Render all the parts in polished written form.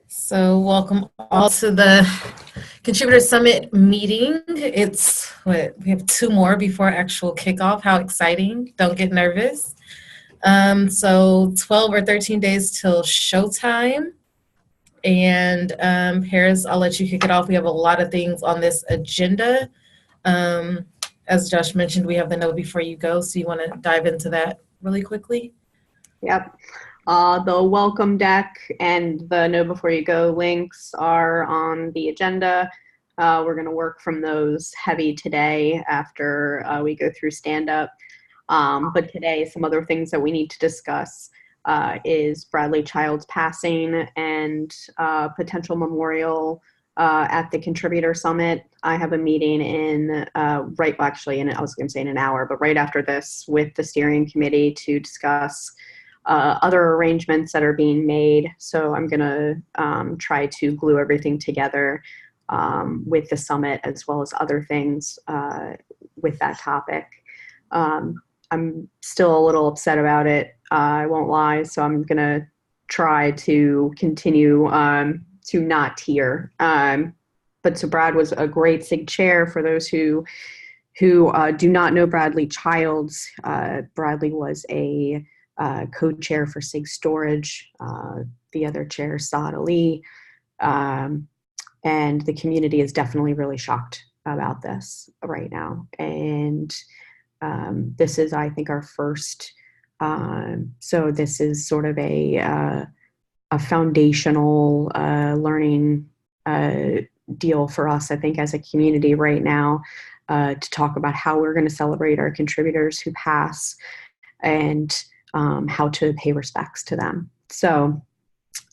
So, welcome all to the Contributor Summit meeting. It's what we have two more before actual kickoff. How exciting! Don't get nervous. So 12 or 13 days till showtime. And Paris, I'll let you kick it off. We have a lot of things on this agenda. Um, as Josh mentioned, we have the know before you go. So, you want to dive into that really quickly? Yep. The welcome deck and the know before you go links are on the agenda. We're going to work from those heavy today after we go through stand up. But today, some other things that we need to discuss is Bradley Child's passing and potential memorial at the Contributor Summit. I have a meeting I was going to say in an hour, but right after this with the steering committee to discuss other arrangements that are being made. So I'm going to try to glue everything together with the summit as well as other things with that topic. I'm still a little upset about it. I won't lie. So I'm going to try to continue to not tear. But so Brad was a great SIG chair. For those who do not know Bradley Childs, Bradley was a co-chair for SIG Storage, the other chair, Saad Ali. And the community is definitely really shocked about this right now. And this is, I think, our first. So this is sort of a foundational learning deal for us, I think, as a community right now, to talk about how we're going to celebrate our contributors who pass and how to pay respects to them. So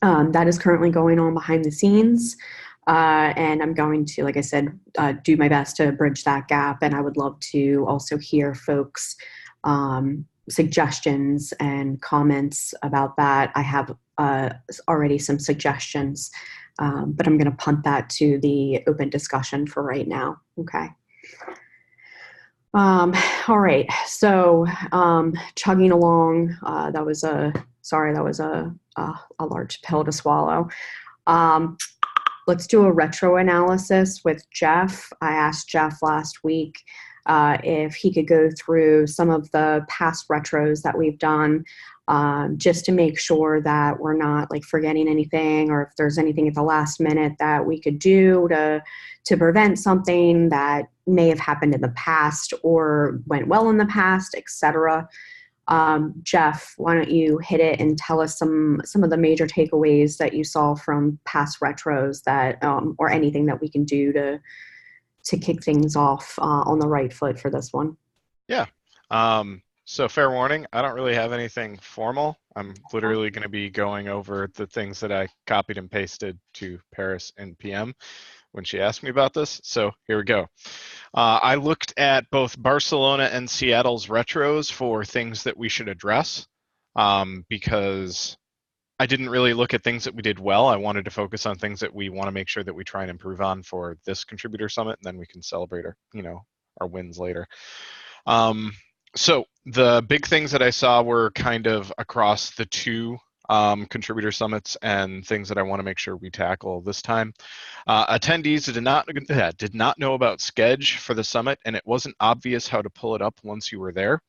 that is currently going on behind the scenes. And I'm going to, like I said, do my best to bridge that gap. And I would love to also hear folks' suggestions and comments about that. I have already some suggestions, but I'm going to punt that to the open discussion for right now. Okay. All right. So chugging along, that was a large pill to swallow. Let's do a retro analysis with Jeff. I asked Jeff last week if he could go through some of the past retros that we've done, just to make sure that we're not like forgetting anything, or if there's anything at the last minute that we could do to prevent something that may have happened in the past or went well in the past, etc. Jeff, why don't you hit it and tell us some of the major takeaways that you saw from past retros that, or anything that we can do to kick things off on the right foot for this one. Yeah. So fair warning, I don't really have anything formal. I'm literally going to be going over the things that I copied and pasted to Paris in PM when she asked me about this. So here we go. I looked at both Barcelona and Seattle's retros for things that we should address, because I didn't really look at things that we did well. I wanted to focus on things that we want to make sure that we try and improve on for this Contributor Summit, and then we can celebrate our wins later. So the big things that I saw were kind of across the two Contributor Summits and things that I want to make sure we tackle this time. Attendees did not know about Sketch for the summit, and it wasn't obvious how to pull it up once you were there.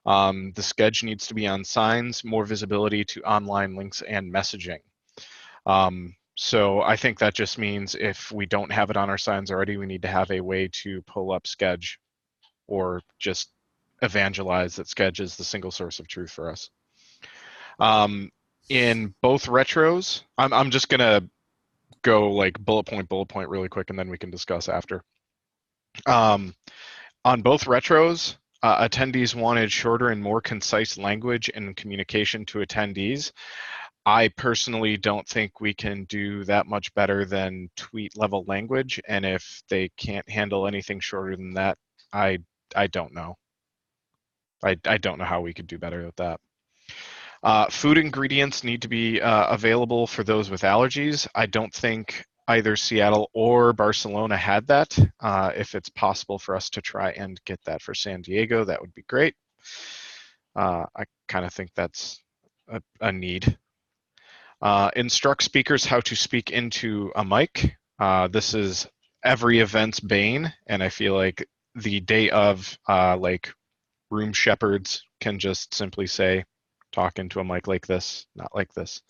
The Sketch needs to be on signs, more visibility to online links and messaging. So I think that just means if we don't have it on our signs already, we need to have a way to pull up Sketch, or just evangelize that Sketch is the single source of truth for us. In both retros, I'm just gonna go like bullet point really quick, and then we can discuss after. On both retros, attendees wanted shorter and more concise language and communication to attendees. I personally don't think we can do that much better than tweet level language, and if they can't handle anything shorter than that, I don't know. I don't know how we could do better with that. Food ingredients need to be available for those with allergies. I don't think either Seattle or Barcelona had that. If it's possible for us to try and get that for SanDiego, that would be great. I kind of think that's a need. Instruct speakers how to speak into a mic. This is every event's bane, and I feel like the day of, like room shepherds can just simply say, talk into a mic like this, not like this.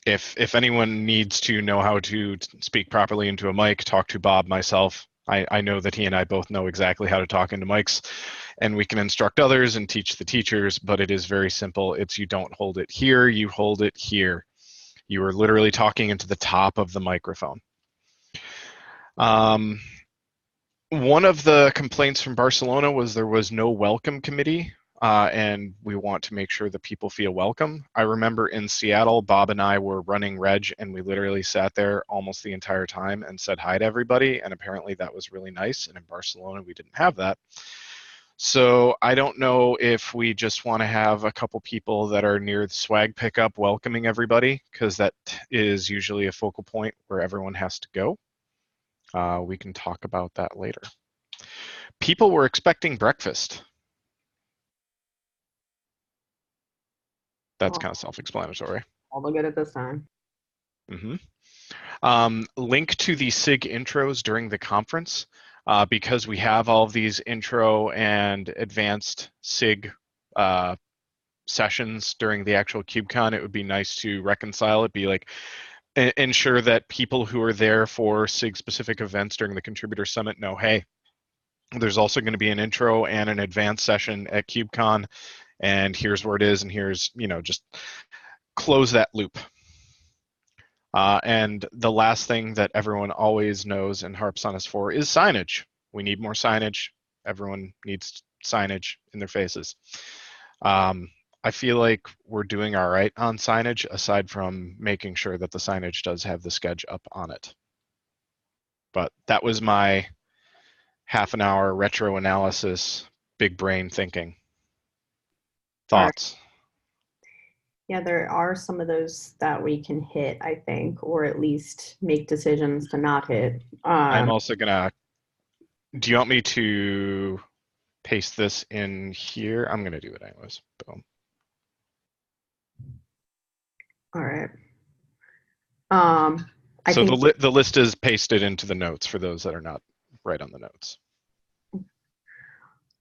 If anyone needs to know how to speak properly into a mic, talk to Bob, myself. I know that he and I both know exactly how to talk into mics, and we can instruct others and teach the teachers, but it is very simple. It's you don't hold it here, you hold it here. You are literally talking into the top of the microphone. One of the complaints from Barcelona was there was no welcome committee, and we want to make sure that people feel welcome. I remember in Seattle, Bob and I were running Reg, and we literally sat there almost the entire time and said hi to everybody, and apparently that was really nice, and in Barcelona we didn't have that. So I don't know if we just want to have a couple people that are near the swag pickup welcoming everybody, because that is usually a focal point where everyone has to go. We can talk about that later. People were expecting breakfast. That's kind of self-explanatory. All the good at this time. Link to the SIG intros during the conference, because we have all of these intro and advanced SIG sessions during the actual KubeCon. It would be nice to reconcile it, be like, ensure that people who are there for SIG specific events during the Contributor Summit know, hey, there's also going to be an intro and an advanced session at KubeCon, and here's where it is, and here's, just close that loop. And the last thing that everyone always knows and harps on us for is signage. We need more signage. Everyone needs signage in their faces. I feel like we're doing all right on signage, aside from making sure that the signage does have the sketch up on it. But that was my half an hour retro analysis, big brain thinking. Thoughts? Yeah, there are some of those that we can hit, I think, or at least make decisions to not hit. I'm also gonna, do you want me to paste this in here? I'm gonna do it anyways. Boom. All right. So the list is pasted into the notes for those that are not right on the notes.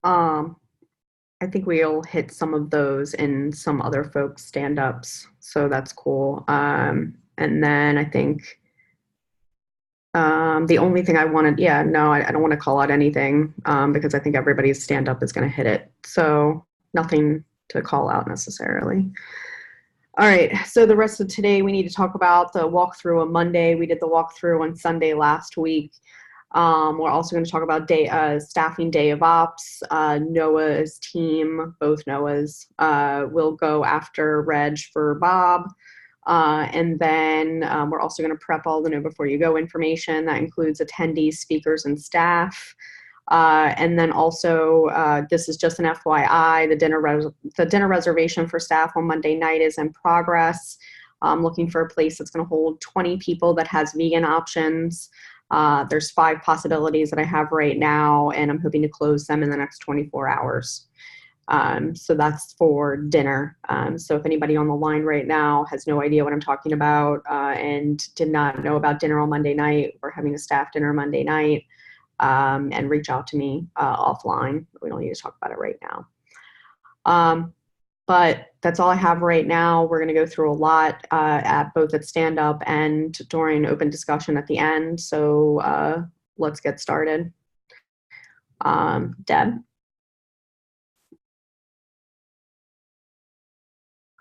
I think we'll hit some of those in some other folks' stand-ups, so that's cool. And then I think the only thing I wanted, I don't want to call out anything because I think everybody's stand-up is going to hit it. So nothing to call out necessarily. All right, so the rest of today we need to talk about the walkthrough on Monday. We did the walkthrough on Sunday last week. We're also going to talk about staffing day of ops. Noah's team, both Noahs, will go after Reg for Bob. And then we're also going to prep all the Know Before You Go information. That includes attendees, speakers, and staff. And then also, this is just an FYI, the dinner reservation for staff on Monday night is in progress. I'm looking for a place that's going to hold 20 people that has vegan options. There's 5 possibilities that I have right now, and I'm hoping to close them in the next 24 hours. So that's for dinner. So if anybody on the line right now has no idea what I'm talking about and did not know about dinner on Monday night, we're having a staff dinner Monday night, and reach out to me offline. We don't need to talk about it right now. But that's all I have right now. We're going to go through a lot both at stand-up and during open discussion at the end. So let's get started. Deb?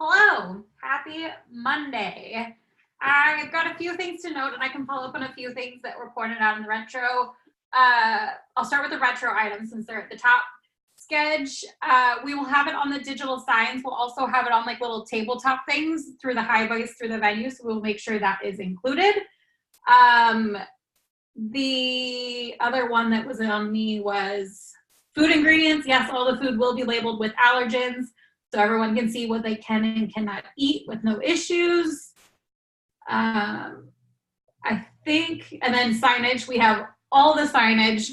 Hello, happy Monday. I've got a few things to note, and I can follow up on a few things that were pointed out in the retro. I'll start with the retro items since they're at the top. Sketch, we will have it on the digital signs. We'll also have it on like little tabletop things through the highways, through the venue, so we'll make sure that is included. The other one that was on me was food ingredients. Yes, all the food will be labeled with allergens, so everyone can see what they can and cannot eat with no issues. I think, and then signage, we have all the signage,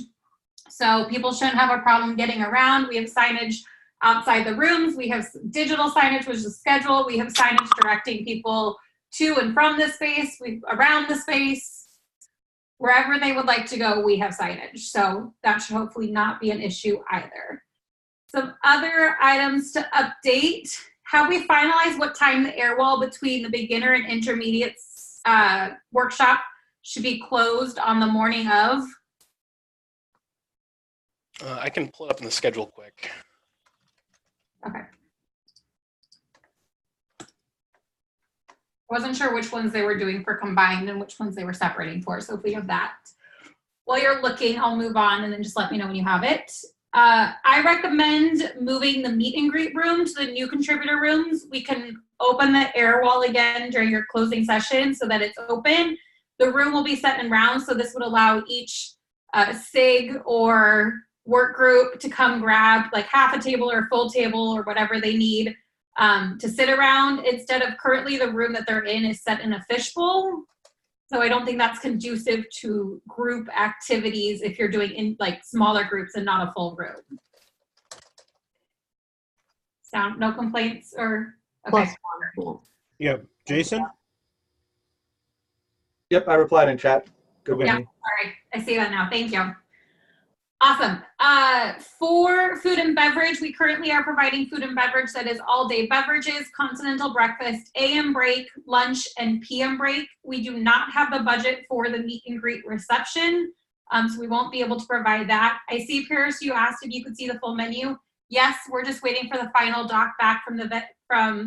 so people shouldn't have a problem getting around. We have signage outside the rooms. We have digital signage, which is scheduled. We have signage directing people to and from the space, around the space. Wherever they would like to go, we have signage. So that should hopefully not be an issue either. Some other items to update. Have we finalized what time the air wall between the beginner and intermediates workshop should be closed on the morning of? I can pull it up in the schedule quick. Okay. Wasn't sure which ones they were doing for combined and which ones they were separating for. So if we have that. While you're looking, I'll move on and then just let me know when you have it. I recommend moving the meet and greet room to the new contributor rooms. We can open the air wall again during your closing session so that it's open. The room will be set in rounds, so this would allow each SIG or work group to come grab like half a table or a full table or whatever they need to sit around, instead of currently the room that they're in is set in a fishbowl. So I don't think that's conducive to group activities if you're doing in like smaller groups and not a full room. No complaints or okay. Cool. Yep. Jason? Yep, I replied in chat. Good with Yeah, me. all right. I see that now. Thank you. Awesome. For food and beverage, we currently are providing food and beverage that is all day beverages, continental breakfast, AM break, lunch, and PM break. We do not have the budget for the meet and greet reception, so we won't be able to provide that. I see, Paris, you asked if you could see the full menu. Yes, we're just waiting for the final doc back from the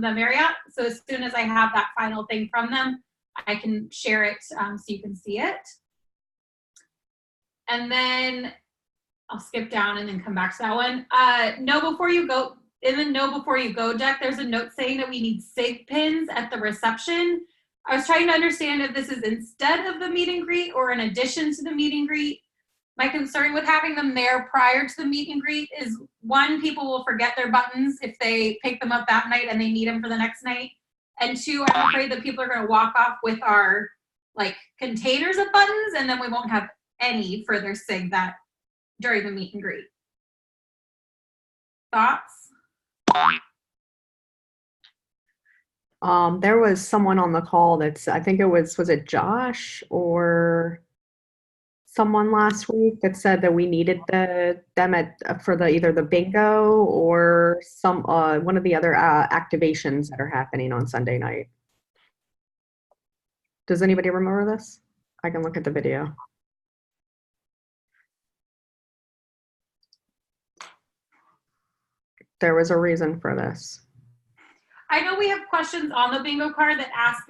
Marriott. So as soon as I have that final thing from them, I can share it so you can see it. And then I'll skip down and then come back to that one. Know before you go, in the know before you go deck, there's a note saying that we need SIG pins at the reception. I was trying to understand if this is instead of the meet and greet or in addition to the meet and greet. My concern with having them there prior to the meet and greet is, one, people will forget their buttons if they pick them up that night and they need them for the next night. And two, I'm afraid that people are going to walk off with our like containers of buttons, and then we won't have any further SIG that during the meet and greet. Thoughts? There was someone on the call that's, I think was it Josh or someone last week that said that we needed them for either the bingo or some one of the other activations that are happening on Sunday night. Does anybody remember this? I can look at the video. There was a reason for this. I know we have questions on the bingo card that ask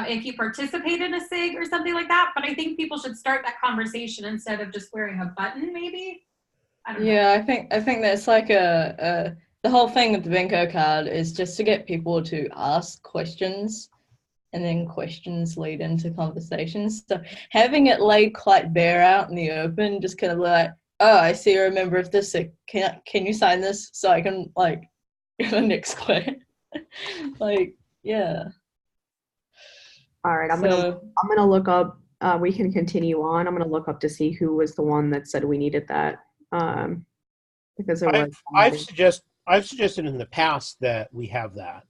if you participate in a SIG or something like that, but I think people should start that conversation instead of just wearing a button, maybe? I don't know. Yeah, I think that's like the whole thing with the bingo card is just to get people to ask questions, and then questions lead into conversations. So having it laid quite bare out in the open, just kind of like, oh, I see you're a member of this. So can you sign this so I can like the next question? Like, yeah. All right, I'm gonna look up. We can continue on. I'm gonna look up to see who was the one that said we needed that. Because it was. I've suggested in the past that we have that,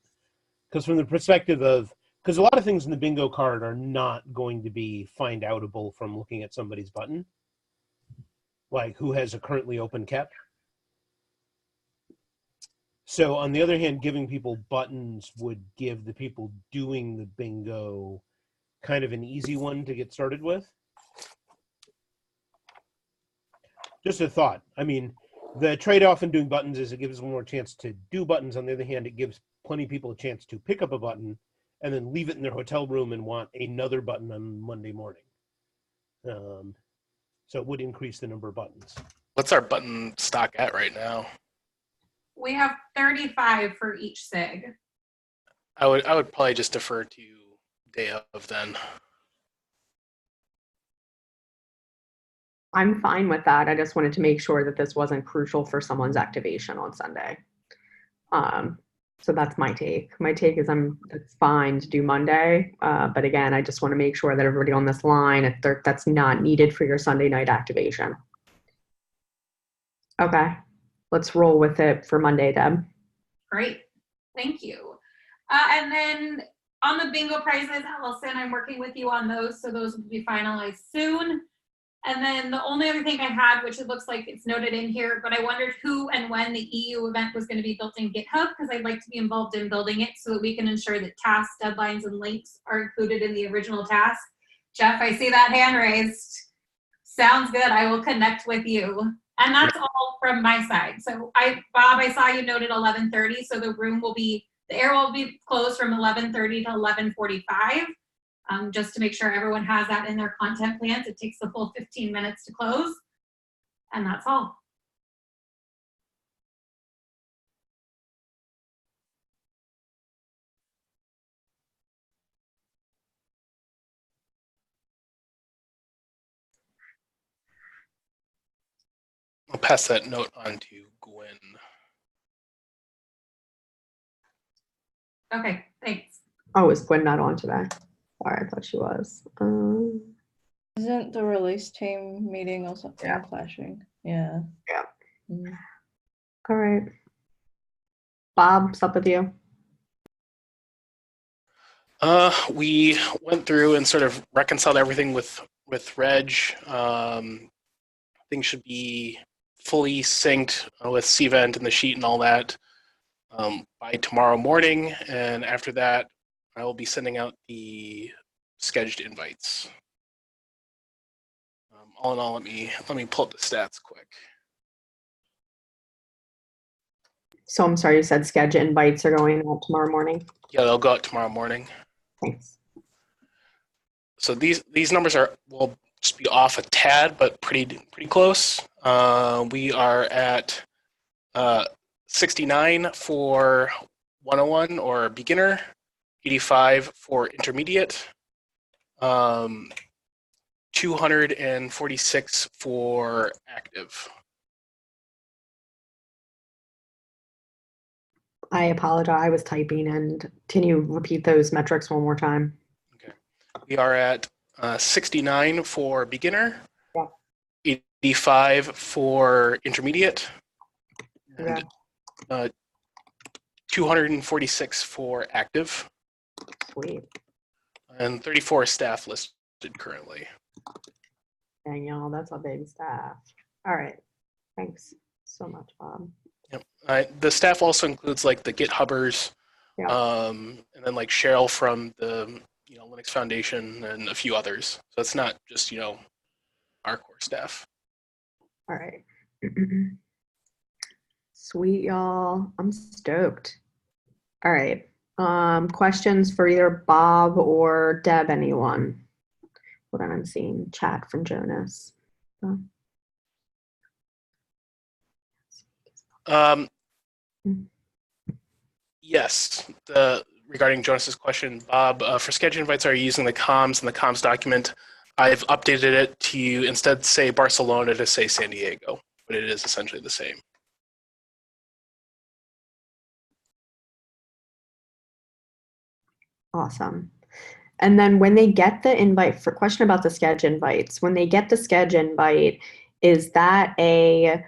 because from the perspective of, because a lot of things in the bingo card are not going to be find outable from looking at somebody's button, like who has a currently open KEP. So on the other hand, giving people buttons would give the people doing the bingo kind of an easy one to get started with. Just a thought. I mean, the trade-off in doing buttons is it gives one more chance to do buttons. On the other hand, it gives plenty of people a chance to pick up a button and then leave it in their hotel room and want another button on Monday morning. So it would increase the number of buttons. What's our button stock at right now? We have 35 for each SIG. I would probably just defer to day of then. I'm fine with that. I just wanted to make sure that this wasn't crucial for someone's activation on Sunday. So that's my take. My take is it's fine to do Monday, but again, I just want to make sure that everybody on this line, that's not needed for your Sunday night activation. Okay, let's roll with it for Monday, Deb. Great. Thank you. And then on the bingo prizes, Allison, I'm working with you on those, so those will be finalized soon. And then the only other thing I had, which it looks like it's noted in here, but I wondered who and when the EU event was going to be built in GitHub, because I'd like to be involved in building it so that we can ensure that tasks, deadlines, and links are included in the original task. Jeff, I see that hand raised. Sounds good. I will connect with you. And that's all from my side. So Bob, I saw you noted 11:30, so the air will be closed from 11:30 to 11:45. Just to make sure everyone has that in their content plans. It takes the full 15 minutes to close. And that's all. I'll pass that note on to Gwen. Okay, thanks. Oh, is Gwen not on today? Sorry, I thought she was. Isn't the release team meeting or something Yeah. clashing? Yeah. Yeah. Mm. All right. Bob, what's up with you? We went through and sort of reconciled everything with Reg. Things should be fully synced with Cvent and the sheet and all that by tomorrow morning, and after that, I will be sending out the scheduled invites. All in all, let me pull up the stats quick. So I'm sorry, you said schedule invites are going out tomorrow morning. Yeah, they'll go out tomorrow morning. Thanks. So these numbers will just be off a tad, but pretty close. We are at 69 for 101 or beginner, 85 for intermediate, 246 for active. I apologize. I was typing, and can you repeat those metrics one more time? Okay. We are at 69 for beginner, Yeah. 85 for intermediate, and 246 for active, Sweet. and 34 staff listed currently. Dang, y'all, that's a big staff. All right. Thanks so much, Bob. Yep. The staff also includes like the GitHubbers, Yeah. and then like Cheryl from the Linux Foundation and a few others. So it's not just our core staff. All right. Sweet, y'all. I'm stoked. All right. Questions for either Bob or Deb, anyone? Hold on, I'm seeing chat from Jonas. Yes, regarding Jonas's question, Bob, for schedule invites, are you using the comms and the comms document? I've updated it to instead say Barcelona to say San Diego, but it is essentially the same. Awesome. And then when they get the invite, for question about the schedule invites, when they get the schedule invite, is that a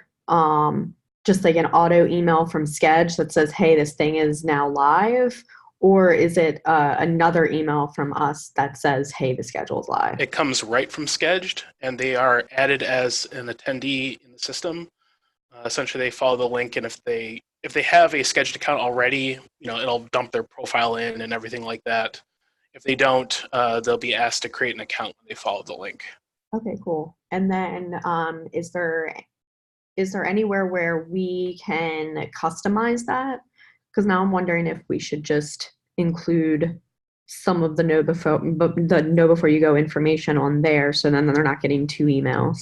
just like an auto email from Sketch that says, hey, this thing is now live? Or is it another email from us that says, hey, the schedule is live? It comes right from Sketched, and they are added as an attendee in the system. Essentially, they follow the link, and if they have a Sketched account already, it'll dump their profile in and everything like that. If they don't, they'll be asked to create an account when they follow the link. Okay, cool. And then is there anywhere where we can customize that? Because now I'm wondering if we should just include some of the know before you go information on there, so then they're not getting two emails.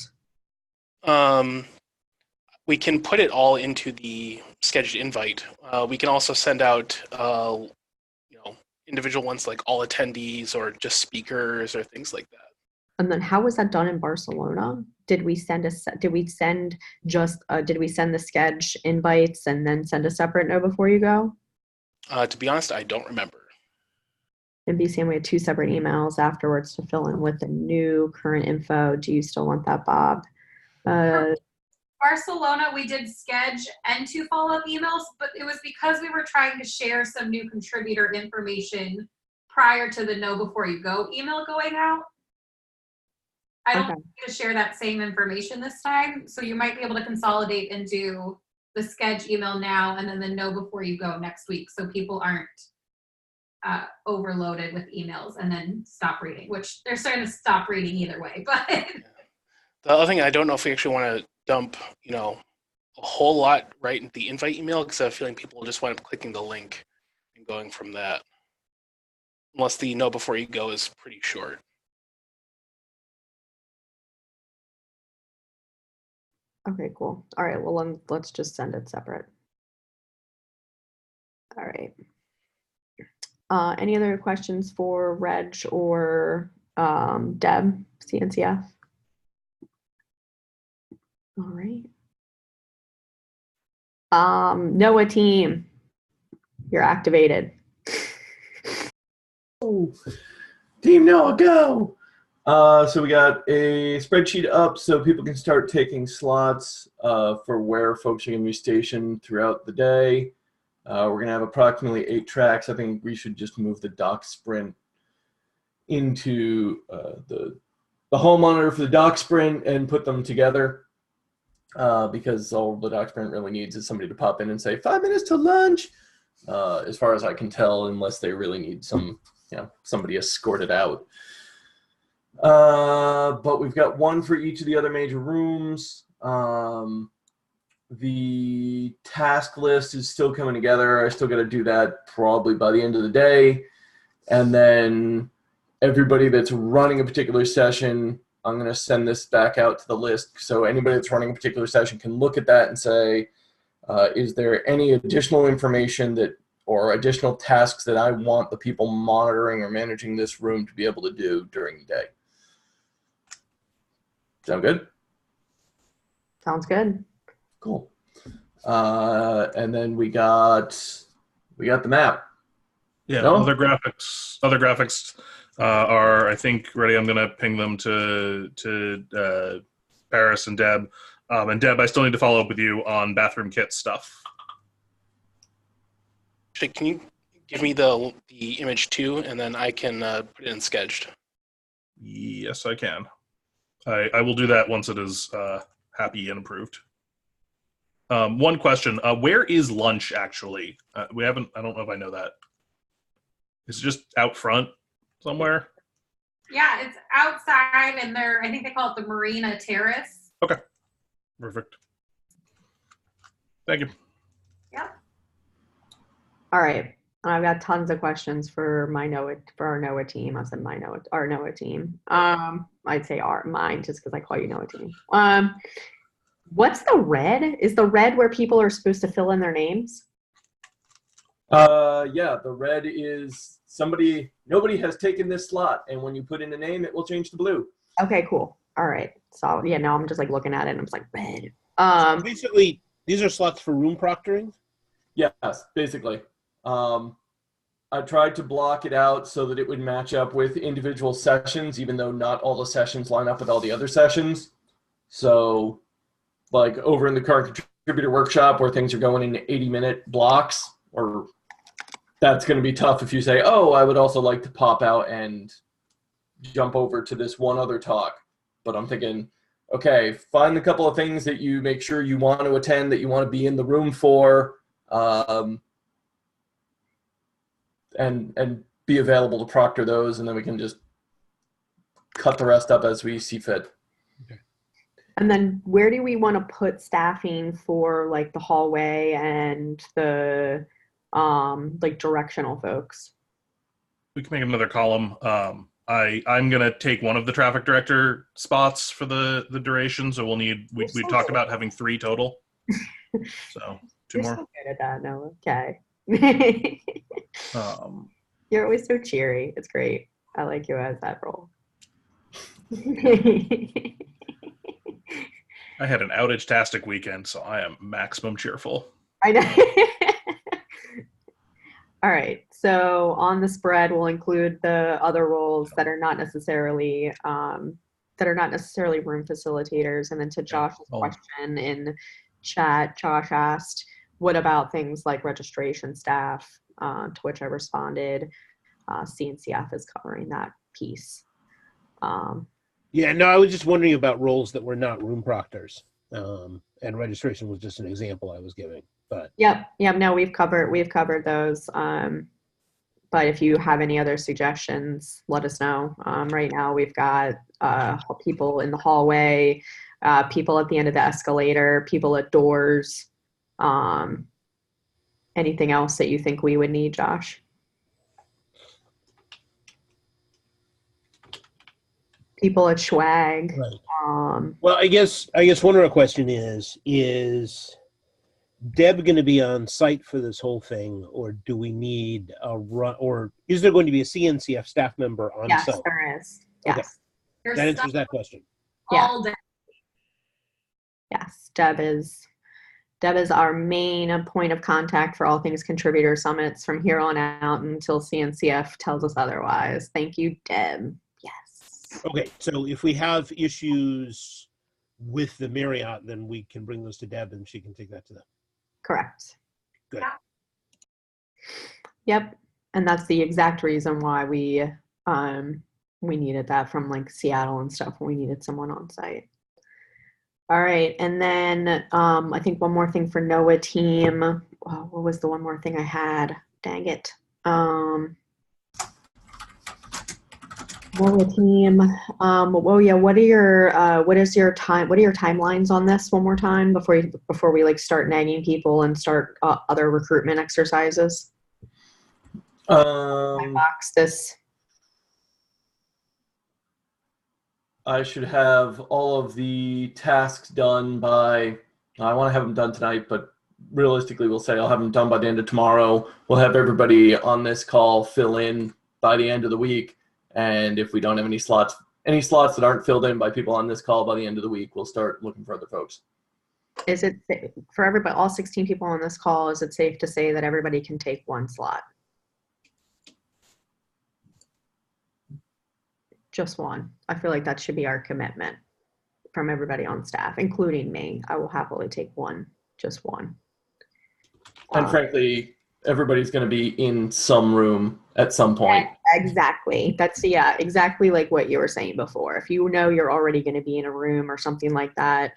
We can put it all into the scheduled invite. We can also send out individual ones like all attendees or just speakers or things like that. And then how was that done in Barcelona? Did we send the sketch invites and then send a separate know before you go? To be honest, I don't remember. And BCM, we had two separate emails afterwards to fill in with the new current info. Do you still want that, Bob? Are Barcelona, we did Sketch and 2 follow-up emails, but it was because we were trying to share some new contributor information prior to the Know Before You Go email going out. I don't Okay. need to share that same information this time, so you might be able to consolidate and do the Sketch email now and then the Know Before You Go next week, so people aren't overloaded with emails and then stop reading, which they're starting to stop reading either way. But The other thing, I don't know if we actually want to dump, a whole lot right into the invite email, because I have a feeling people will just wind up clicking the link and going from that. Unless the Know Before You Go is pretty short. Okay, cool. All right, well, let's just send it separate. All right. Any other questions for Reg or Deb, CNCF? All right. Noah team, you're activated. Oh, Team Noah, go! So we got a spreadsheet up so people can start taking slots for where folks are going to be stationed throughout the day. We're going to have approximately 8 tracks. I think we should just move the dock sprint into the hall monitor for the dock sprint and put them together because all the dock sprint really needs is somebody to pop in and say 5 minutes to lunch, as far as I can tell, unless they really need somebody escorted out. But we've got 1 for each of the other major rooms. The task list is still coming together. I still got to do that probably by the end of the day. And then everybody that's running a particular session, I'm going to send this back out to the list. So anybody that's running a particular session can look at that and say, is there any additional information or additional tasks that I want the people monitoring or managing this room to be able to do during the day? Sound good? Sounds good. Cool. And then we got the map. Yeah, No? other graphics are, I think, ready. I'm gonna ping them to Paris and Deb. And Deb, I still need to follow up with you on bathroom kit stuff. Actually, can you give me the image too, and then I can put it in Sketched? Yes, I can. I will do that once it is happy and approved. One question: where is lunch actually? We haven't. I don't know if I know that. Is it just out front somewhere? yeah, it's outside, and I think they call it the Marina Terrace. Okay, perfect. Thank you. Yep. All right. I've got tons of questions for our Noah team. I said our Noah team. I'd say mine just because I call you Noah team. What's the red? Is the red where people are supposed to fill in their names? Yeah, the red is nobody has taken this slot, and when you put in a name, it will change to blue. Okay, cool. All right. So yeah, now I'm just like looking at it and I'm just like red. Basically, these are slots for room proctoring? Yes, basically. I tried to block it out so that it would match up with individual sessions, even though not all the sessions line up with all the other sessions. So, like over in the current contributor workshop where things are going in 80-minute blocks, or that's going to be tough if you say, oh, I would also like to pop out and jump over to this one other talk. But I'm thinking, okay, find a couple of things that you make sure you want to attend, that you want to be in the room for, and be available to proctor those, and then we can just cut the rest up as we see fit. Okay. And then where do we want to put staffing for like the hallway and the like directional folks? We can make another column. I'm gonna take one of the traffic director spots for the duration, so we'll need. We talked about having 3 total. So 2 You're more. so good at that, Noah. Okay. You're always so cheery. It's great. I like you as that role. I had an outage-tastic weekend, so I am maximum cheerful. I know. All right. So on the spread, we'll include the other roles that are not necessarily that are not necessarily room facilitators. And then to Josh's Oh. question in chat, Josh asked, what about things like registration staff? To which I responded, CNCF is covering that piece. Yeah, no, I was just wondering about roles that were not room proctors. And registration was just an example I was giving. But Yep. No, we've covered those. But if you have any other suggestions, let us know. Right now we've got people in the hallway, people at the end of the escalator, people at doors. Anything else that you think we would need, Josh? People at Schwag. right. Well, I guess one other question is Deb going to be on site for this whole thing, or do we need a run, or is there going to be a CNCF staff member on Yes, site? there is. Okay. Yes. There's That answers stuff that question. all day. Yes. Deb is our main point of contact for all things contributor summits from here on out until CNCF tells us otherwise. Thank you, Deb. Yes. Okay, so if we have issues with the Marriott, then we can bring those to Deb and she can take that to them. Correct. Good. Yep. And that's the exact reason why we needed that from like Seattle and stuff when we needed someone on site. All right. And then I think one more thing for NOAA team. Oh, what was the one more thing I had? Dang it. NOAA team. Oh yeah. What is your timelines on this one more time before we like start nagging people and start other recruitment exercises? Box this. I should have all of the tasks done by, I want to have them done tonight, but realistically we'll say I'll have them done by the end of tomorrow. We'll have everybody on this call fill in by the end of the week. And if we don't have any slots that aren't filled in by people on this call by the end of the week, we'll start looking for other folks. Is it for everybody, all 16 people on this call, is it safe to say that everybody can take one slot? Just one. I feel like that should be our commitment from everybody on staff, including me. I will happily take one, just one. And frankly, everybody's going to be in some room at some point. Exactly. That's, yeah, exactly like what you were saying before. If you know you're already going to be in a room or something like that,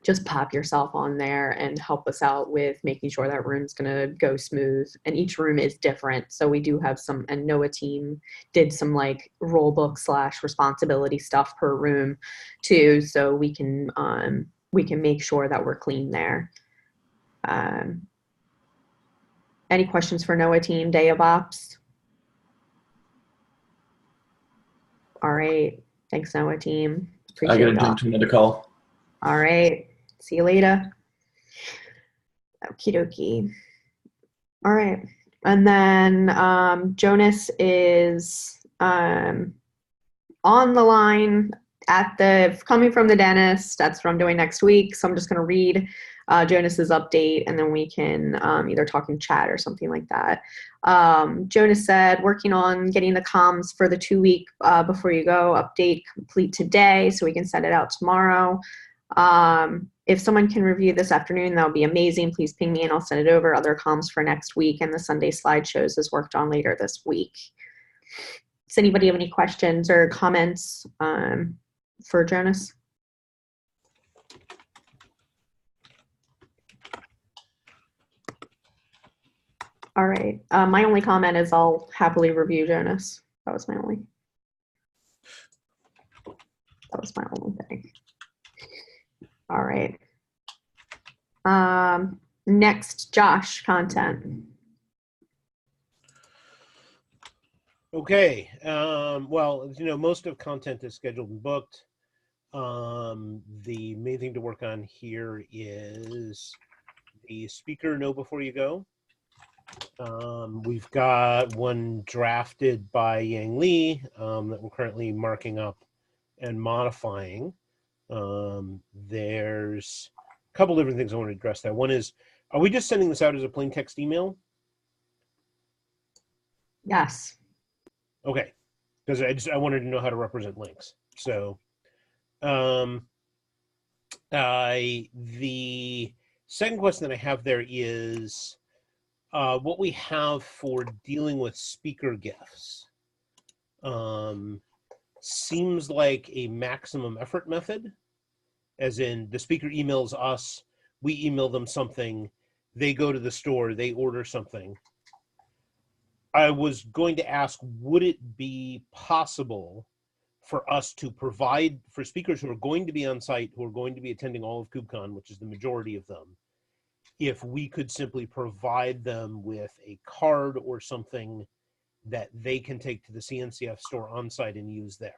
just pop yourself on there and help us out with making sure that room's going to go smooth. And each room is different. So we do have some, and NOAA team did some like rule book / responsibility stuff per room too. So we can make sure that we're clean there. Any questions for NOAA team, Day of Ops? All right. Thanks, NOAA team. Appreciate I got to y'all. jump to another call. All right. See you later. Okie dokie. All right. And then Jonas is on the line coming from the dentist. That's what I'm doing next week. So I'm just going to read Jonas's update and then we can either talk in chat or something like that. Jonas said, working on getting the comms for the 2-week before you go update complete today so we can send it out tomorrow. If someone can review this afternoon, that would be amazing. Please ping me and I'll send it over. Other comms for next week and the Sunday slideshows is worked on later this week. Does anybody have any questions or comments for Jonas? All right. My only comment is I'll happily review Jonas. That was my only thing. All right. Next, Josh, content. Okay. Well, most of content is scheduled and booked. The main thing to work on here is the speaker know before you go. We've got one drafted by Yang Li that we're currently marking up and modifying. There's a couple different things I want to address there. One is, are we just sending this out as a plain text email? Yes. Okay. because I wanted to know how to represent links. So, the second question that I have there is what we have for dealing with speaker gifts. Seems like a maximum effort method, as in the speaker emails us, we email them something, they go to the store, they order something. I was going to ask, would it be possible for us to provide, for speakers who are going to be on site, who are going to be attending all of KubeCon, which is the majority of them, if we could simply provide them with a card or something that they can take to the CNCF store on site and use there?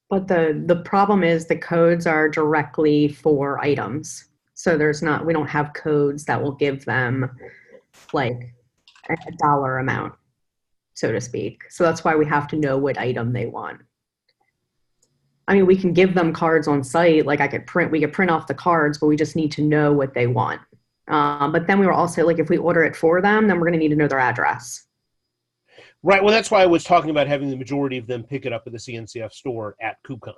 But the problem is the codes are directly for items. So we don't have codes that will give them like a dollar amount, so to speak. So that's why we have to know what item they want. I mean, we can give them cards on site. Like we could print off the cards, but we just need to know what they want. But then we were also like, if we order it for them, then we're going to need to know their address. Right. Well, that's why I was talking about having the majority of them pick it up at the CNCF store at KubeCon.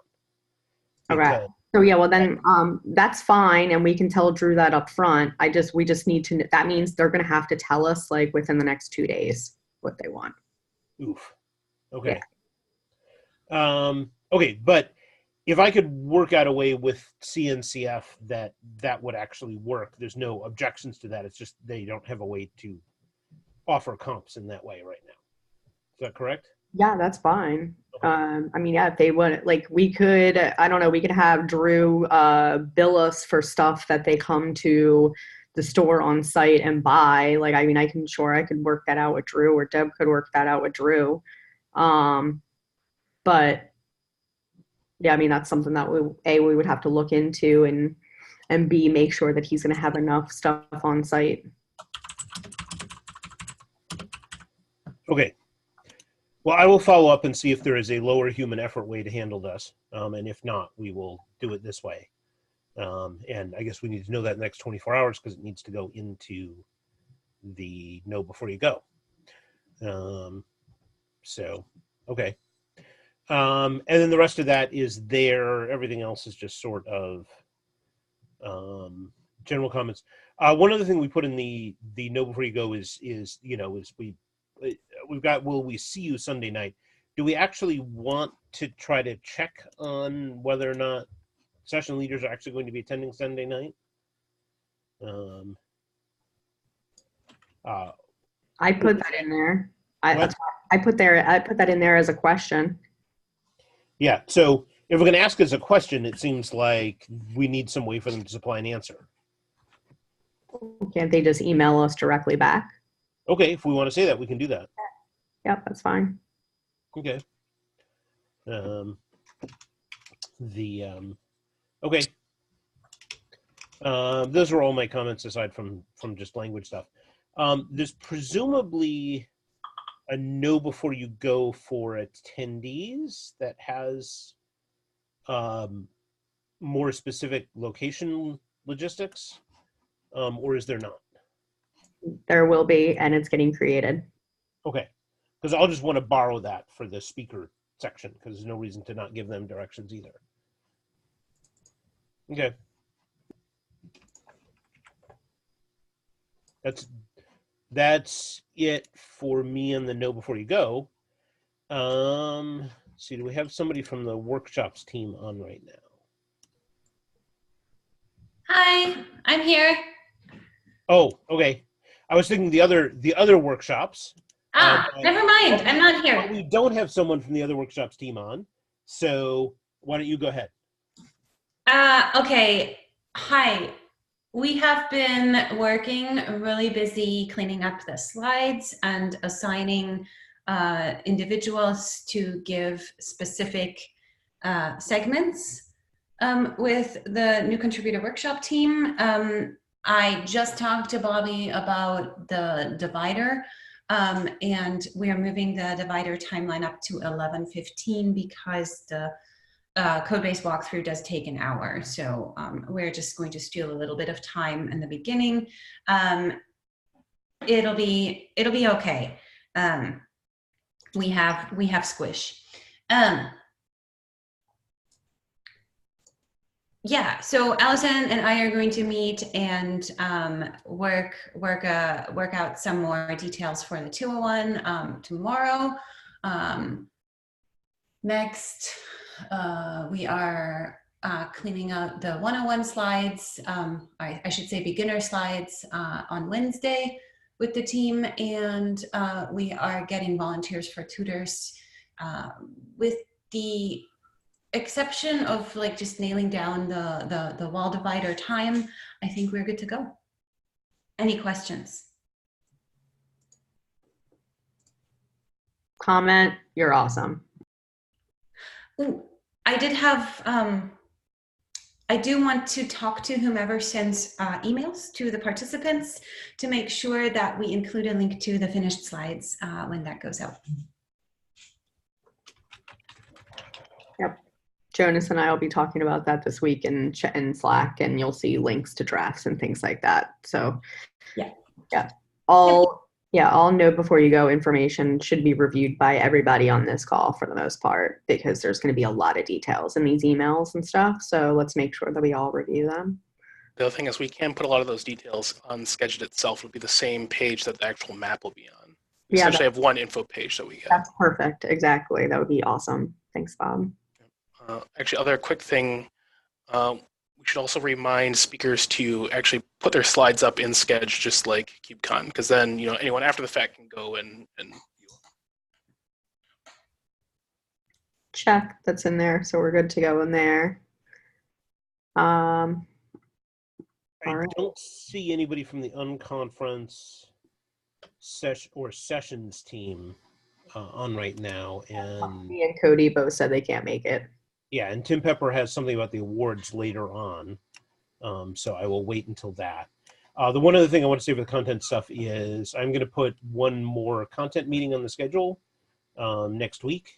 All right. So yeah, well then that's fine, and we can tell Drew that up front. We just need to. That means they're going to have to tell us like within the next 2 days what they want. Oof. Okay. Yeah. Okay, but if I could work out a way with CNCF that would actually work, there's no objections to that. It's just they don't have a way to offer comps in that way right now. Is that correct? Yeah, that's fine. Okay. I mean, yeah, if they want, like, we could, I don't know, we could have Drew bill us for stuff that they come to the store on site and buy. Like, I mean, I could work that out with Drew, or Deb could work that out with Drew. But yeah, I mean, that's something that we would have to look into, and B, make sure that he's going to have enough stuff on site. Okay. Well, I will follow up and see if there is a lower human effort way to handle this. And if not, we will do it this way. And I guess we need to know that in the next 24 hours because it needs to go into the know before you go. So, okay. And then the rest of that is there. Everything else is just sort of general comments. One other thing we put in the know before you go is we've got, will we see you Sunday night? Do we actually want to try to check on whether or not session leaders are actually going to be attending Sunday night? I put that in there. I put that in there as a question. Yeah, so if we're going to ask as a question, it seems like we need some way for them to supply an answer. Can't they just email us directly back? Okay, if we want to say that, we can do that. Yep, that's fine. Okay. Okay. Those are all my comments aside from just language stuff. There's presumably a know before you go for attendees that has more specific location logistics, or is there not? There will be, and it's getting created. Okay, because I'll just want to borrow that for the speaker section because there's no reason to not give them directions either. Okay. That's it for me on the know before you go. Let's see, do we have somebody from the workshops team on right now? Hi, I'm here. Oh, okay. I was thinking the other workshops. Never mind. I'm not here. We don't have someone from the other workshops team on, so why don't you go ahead? Okay. Hi. We have been working really busy cleaning up the slides and assigning individuals to give specific segments with the new contributor workshop team. I just talked to Bobby about the divider, and we are moving the divider timeline up to 11:15 because the code-based walkthrough does take an hour. So we're just going to steal a little bit of time in the beginning. It'll be okay. we have Squish. Yeah, so Allison and I are going to meet and work out some more details for the 201 tomorrow. Next, we are cleaning out the 101 slides. I should say beginner slides on Wednesday with the team, and we are getting volunteers for tutors with the exception of like just nailing down the wall divider time. I think we're good to go. Any questions? Comment, you're awesome. Ooh, I did have, I do want to talk to whomever sends emails to the participants to make sure that we include a link to the finished slides when that goes out. Yep. Jonas and I will be talking about that this week in Slack, and you'll see links to drafts and things like that. So yeah, all know before you go information should be reviewed by everybody on this call for the most part, because there's going to be a lot of details in these emails and stuff. So let's make sure that we all review them. The other thing is we can put a lot of those details on Sketchit itself. It'll be the same page that the actual map will be on. We essentially have one info page that we get. That's perfect. Exactly. That would be awesome. Thanks, Bob. Actually, other quick thing, we should also remind speakers to actually put their slides up in Sketch, just like KubeCon, because then anyone after the fact can go and view. Check, that's in there, so we're good to go in there. I don't see anybody from the unconference sessions team on right now, and Me and Cody both said they can't make it. Yeah, and Tim Pepper has something about the awards later on, so I will wait until that. The one other thing I want to say for the content stuff is I'm going to put one more content meeting on the schedule next week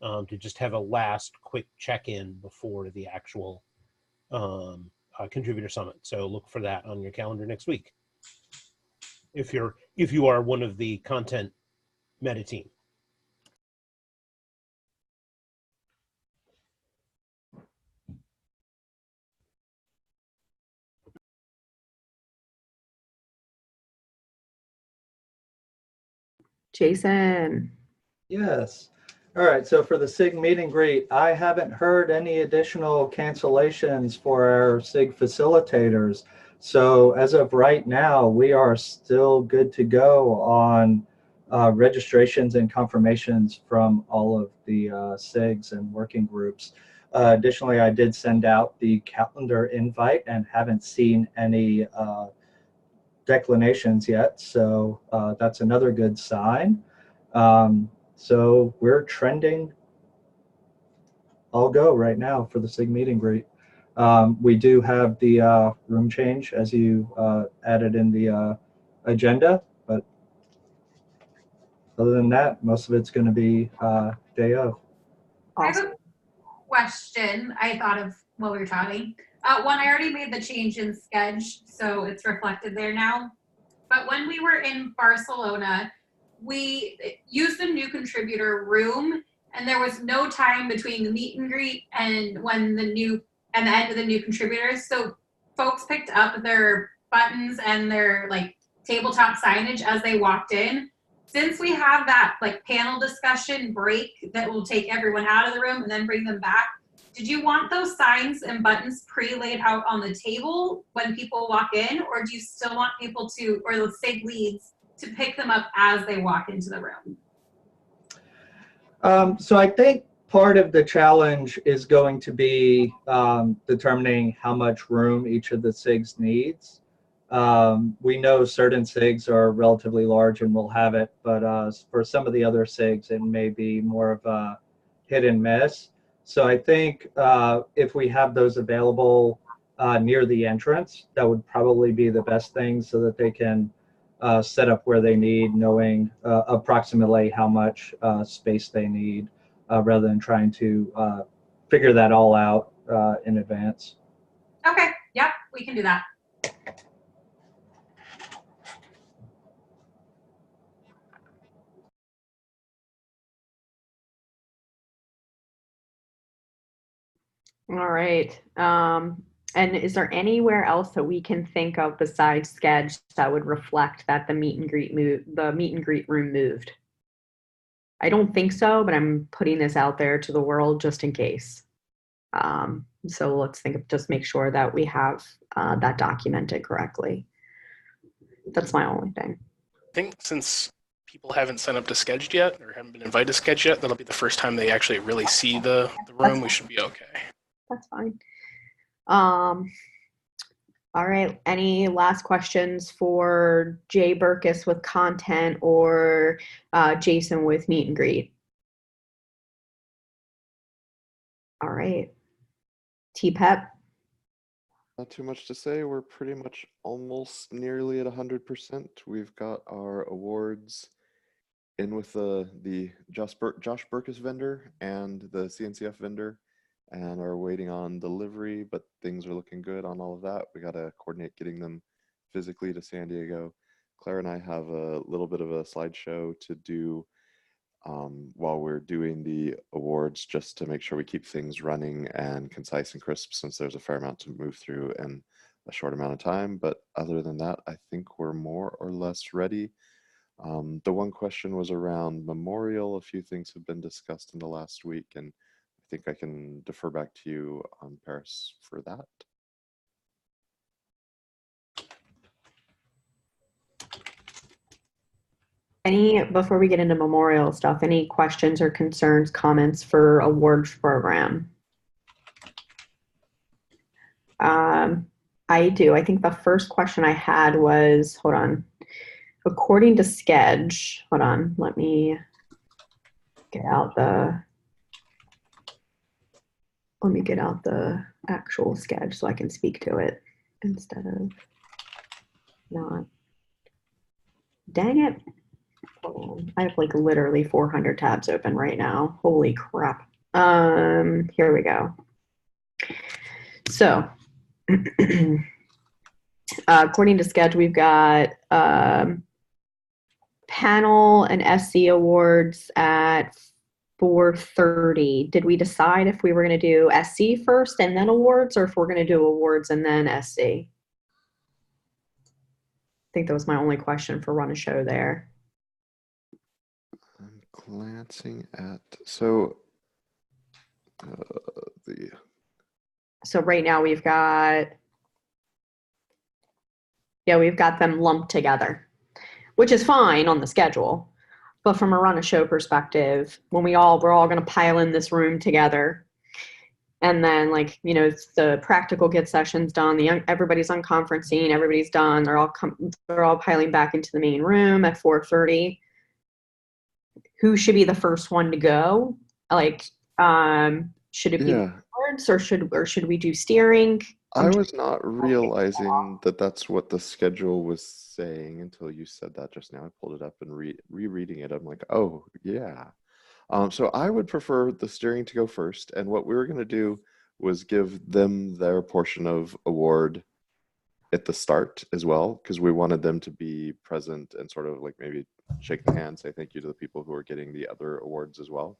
to just have a last quick check-in before the actual contributor summit. So look for that on your calendar next week. If you are one of the content meta team. Jason. Yes. All right. So for the SIG meet and greet, I haven't heard any additional cancellations for our SIG facilitators. So as of right now, we are still good to go on registrations and confirmations from all of the SIGs and working groups. Additionally, I did send out the calendar invite and haven't seen any declinations yet, so that's another good sign. So we're trending all go right now for the SIG meet and greet. We do have the room change as you added in the agenda, but other than that, most of it's going to be day of. I have a question I thought of while we were talking. One, I already made the change in Sketch, so it's reflected there now. But when we were in Barcelona, we used the new contributor room, and there was no time between the meet and greet and when the end of the new contributors. So folks picked up their buttons and their tabletop signage as they walked in. Since we have that panel discussion break that will take everyone out of the room and then bring them back, did you want those signs and buttons pre-laid out on the table when people walk in, or do you still want people to, or the SIG leads, to pick them up as they walk into the room? So I think part of the challenge is going to be determining how much room each of the SIGs needs. We know certain SIGs are relatively large and will have it, but for some of the other SIGs, it may be more of a hit and miss. So I think if we have those available near the entrance, that would probably be the best thing, so that they can set up where they need, knowing approximately how much space they need, rather than trying to figure that all out in advance. Okay, yep, we can do that. All right. And is there anywhere else that we can think of besides Sketch that would reflect that the meet and greet room moved? I don't think so, but I'm putting this out there to the world just in case. So let's just make sure that we have that documented correctly. That's my only thing. I think since people haven't signed up to Sketch yet or haven't been invited to Sketch yet, that'll be the first time they actually really see the room. We should be okay. That's fine. All right. Any last questions for Jay Burkus with content or Jason with meet and greet? All right. T-Pep. Not too much to say. We're pretty much almost nearly at 100%. We've got our awards in with the Josh Burkus vendor and the CNCF vendor, and are waiting on delivery, but things are looking good on all of that. We got to coordinate getting them physically to SanDiego. Claire and I have a little bit of a slideshow to do while we're doing the awards, just to make sure we keep things running and concise and crisp, since there's a fair amount to move through in a short amount of time. But other than that, I think we're more or less ready. The one question was around memorial. A few things have been discussed in the last week, and I think I can defer back to you, Paris, for that. Before we get into memorial stuff, any questions or concerns, comments for awards program? I do. I think the first question I had was, hold on. According to Sketch, hold on, let me get out the actual Sketch so I can speak to it instead of not. Dang it. I have like literally 400 tabs open right now. Holy crap. Here we go. So, according to Sketch, we've got panel and SC awards at 4:30. Did we decide if we were going to do SC first and then awards, or if we're going to do awards and then SC? I think that was my only question for run a show there. I'm glancing at, so right now we've got them lumped together, which is fine on the schedule. But from a run a show perspective, when we're all going to pile in this room together, and then the practical get sessions done, everybody's on conferencing, everybody's done, they're all piling back into the main room at 4:30. Who should be the first one to go? Should it be awards, or should we do steering? I was not realizing that that's what the schedule was saying until you said that just now. I pulled it up and rereading it. I'm like, oh yeah. So I would prefer the steering to go first, and what we were going to do was give them their portion of award at the start as well, because we wanted them to be present and sort of like maybe shake the hand, say thank you to the people who are getting the other awards as well.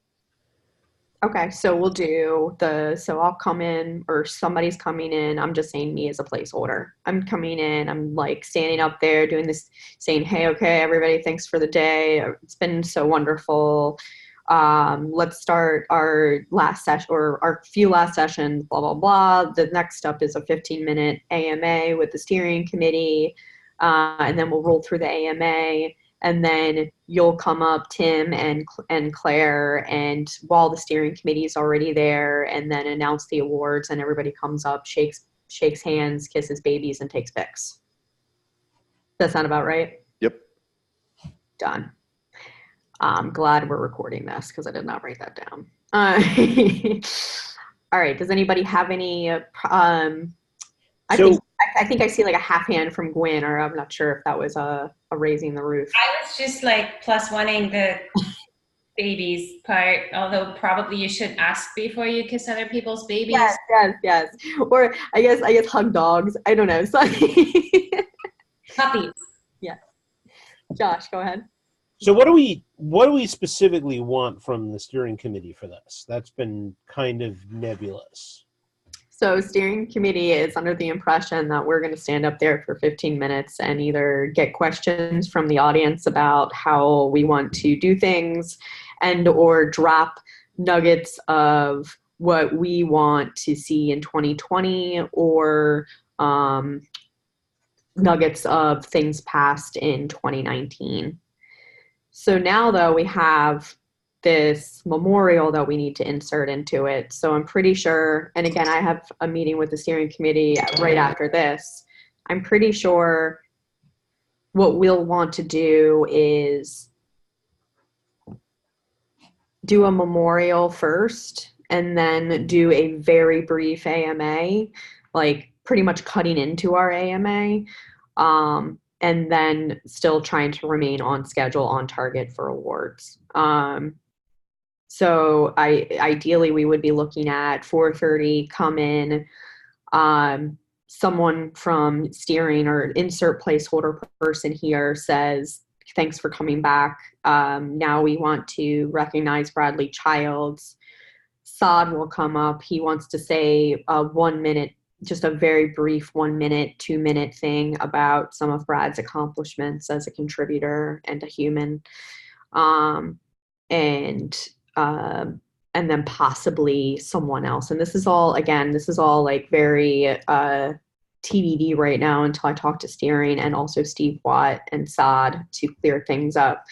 Okay, so we'll do so I'll come in, or somebody's coming in. I'm just saying me as a placeholder. I'm coming in, I'm like standing up there doing this, saying, hey, okay, everybody, thanks for the day. It's been so wonderful. Let's start our last session, or our few last sessions, blah, blah, blah. The next up is a 15-minute AMA with the steering committee. And then we'll roll through the AMA. And then you'll come up, Tim and Claire, and while the steering committee is already there, and then announce the awards, and everybody comes up, shakes hands, kisses babies, and takes pics. Does that sound about right? Yep. Done. I'm glad we're recording this because I did not write that down. All right. Does anybody have any? I think I see like a half hand from Gwen, or I'm not sure if that was a raising the roof. I was just like plus oneing the babies part, although probably you should ask before you kiss other people's babies. Yes. Or I guess hug dogs. I don't know. Puppies. Yeah. Josh, go ahead. So what do we specifically want from the steering committee for this? That's been kind of nebulous. So steering committee is under the impression that we're going to stand up there for 15 minutes and either get questions from the audience about how we want to do things and or drop nuggets of what we want to see in 2020 or nuggets of things passed in 2019. So now though we have this memorial that we need to insert into it. So I'm pretty sure, and again, I have a meeting with the steering committee right after this. I'm pretty sure what we'll want to do is do a memorial first and then do a very brief AMA, like pretty much cutting into our AMA, and then still trying to remain on schedule, on target for awards. So ideally we would be looking at 4:30, come in, someone from steering or insert placeholder person here says, thanks for coming back. Now we want to recognize Bradley Childs. Saad will come up. He wants to say 1 minute, just a very brief 1 minute, 2 minute thing about some of Brad's accomplishments as a contributor and a human. And then possibly someone else. And this is all, again, this is all like very TBD right now until I talk to steering and also Steve Watt and Saad to clear things up.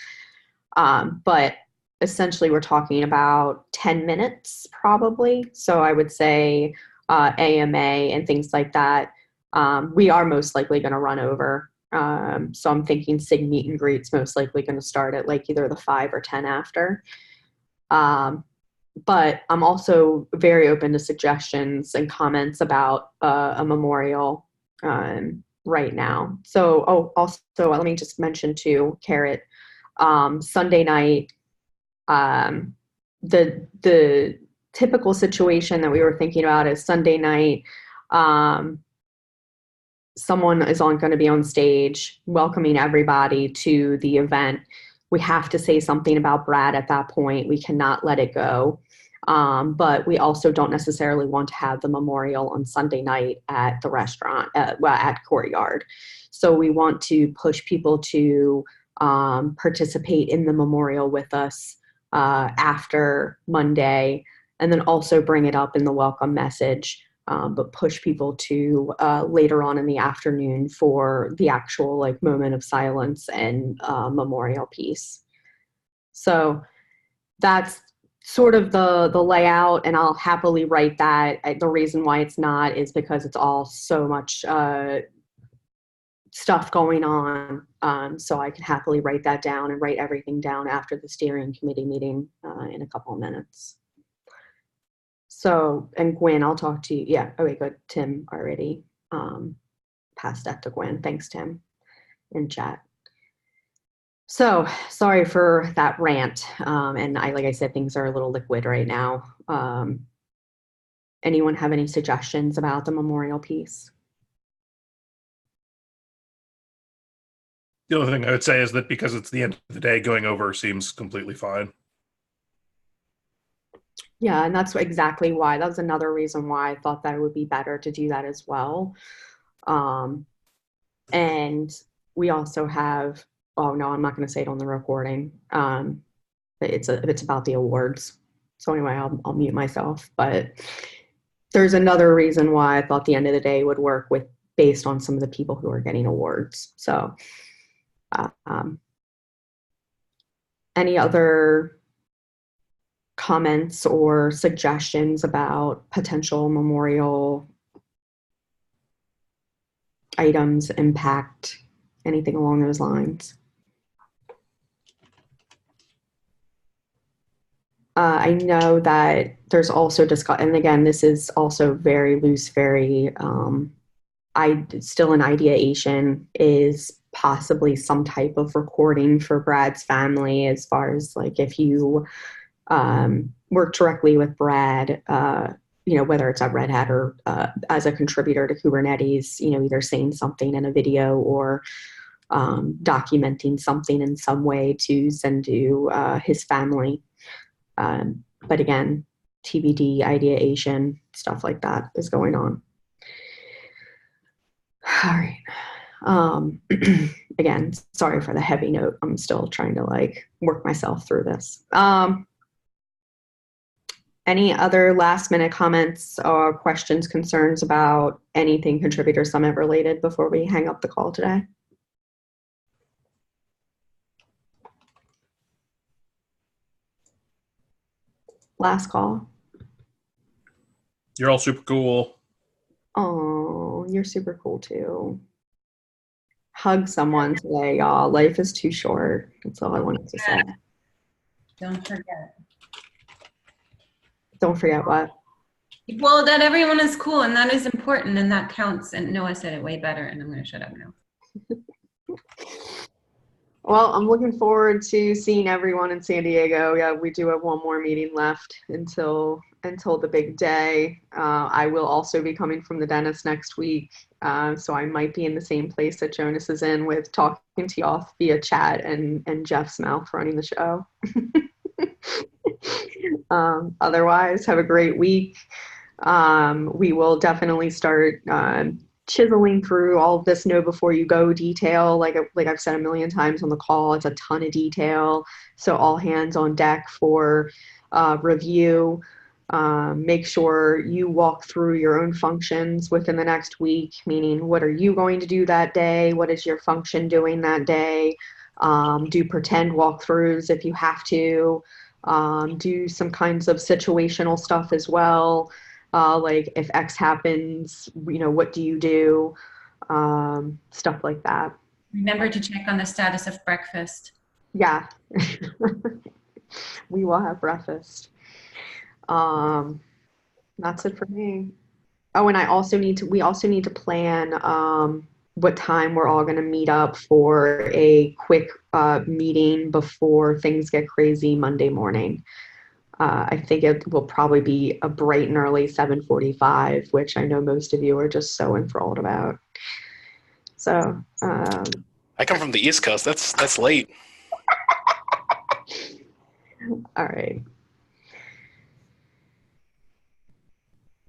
But essentially we're talking about 10 minutes probably. So I would say AMA and things like that. We are most likely going to run over. So I'm thinking SIG meet and greet's most likely going to start at like either the 5 or 10 after. But I'm also very open to suggestions and comments about a memorial right now. So, also let me just mention too, Carrot, Sunday night, the typical situation that we were thinking about is Sunday night, someone is going to be on stage welcoming everybody to the event. We have to say something about Brad at that point. We cannot let it go. But we also don't necessarily want to have the memorial on Sunday night at the restaurant, at Courtyard. So we want to push people to participate in the memorial with us after Monday, and then also bring it up in the welcome message, but push people to later on in the afternoon for the actual like moment of silence and memorial piece. So that's sort of the layout, and I'll happily write that. The reason why it's not is because it's all so much stuff going on. So I can happily write that down and write everything down after the steering committee meeting in a couple of minutes. So, and Gwen, I'll talk to you. Yeah, okay, good. Tim already passed that to Gwen. Thanks, Tim, in chat. So sorry for that rant. And like I said, things are a little liquid right now. Anyone have any suggestions about the memorial piece? The only thing I would say is that because it's the end of the day, going over seems completely fine. Yeah, and that's exactly why. That was another reason why I thought that it would be better to do that as well. And we also have, oh no, I'm not going to say it on the recording. It's about the awards. So anyway, I'll mute myself. But there's another reason why I thought the end of the day would work with based on some of the people who are getting awards. So any other comments or suggestions about potential memorial items, impact, anything along those lines? I know that there's also and again, this is also very loose, very, still an ideation, is possibly some type of recording for Brad's family, as far as like if you work directly with Brad, whether it's at Red Hat or as a contributor to Kubernetes, either saying something in a video or documenting something in some way to send to his family. But again, TBD ideation, stuff like that is going on. All right. Again, sorry for the heavy note. I'm still trying to like work myself through this. Any other last minute comments or questions, concerns about anything Contributor Summit related before we hang up the call today? Last call. You're all super cool. Oh, you're super cool too. Hug someone today, y'all. Life is too short. That's all I wanted to say. Don't forget. Don't forget what? Well, that everyone is cool, and that is important, and that counts. And Noah said it way better, and I'm going to shut up now. Well, I'm looking forward to seeing everyone in San Diego. Yeah, we do have one more meeting left until the big day. I will also be coming from the dentist next week, so I might be in the same place that Jonas is in with talking to y'all via chat and Jeff's mouth running the show. Otherwise, have a great week. We will definitely start chiseling through all of this know before you go detail. Like I've said a million times on the call, it's a ton of detail. So all hands on deck for review. Make sure you walk through your own functions within the next week, meaning what are you going to do that day? What is your function doing that day? Do pretend walkthroughs if you have to. Do some kinds of situational stuff as well. Like if X happens, what do you do? Stuff like that. Remember to check on the status of breakfast. Yeah. We will have breakfast. That's it for me. Oh, and we also need to plan what time we're all going to meet up for a quick meeting before things get crazy Monday morning. I think it will probably be a bright and early 7:45, which I know most of you are just so enthralled about. So I come from the East Coast. That's late. All right.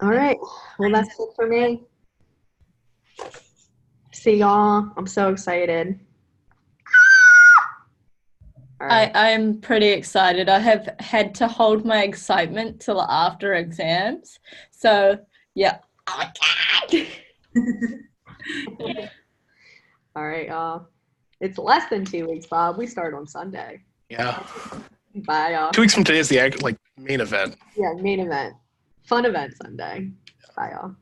All right. Well, that's it for me. See y'all. I'm so excited. All right. I'm pretty excited. I have had to hold my excitement till after exams. So, yeah. All right, y'all. It's less than 2 weeks, Bob. We start on Sunday. Yeah. Bye, y'all. 2 weeks from today is the main event. Yeah, main event. Fun event Sunday. Bye, y'all.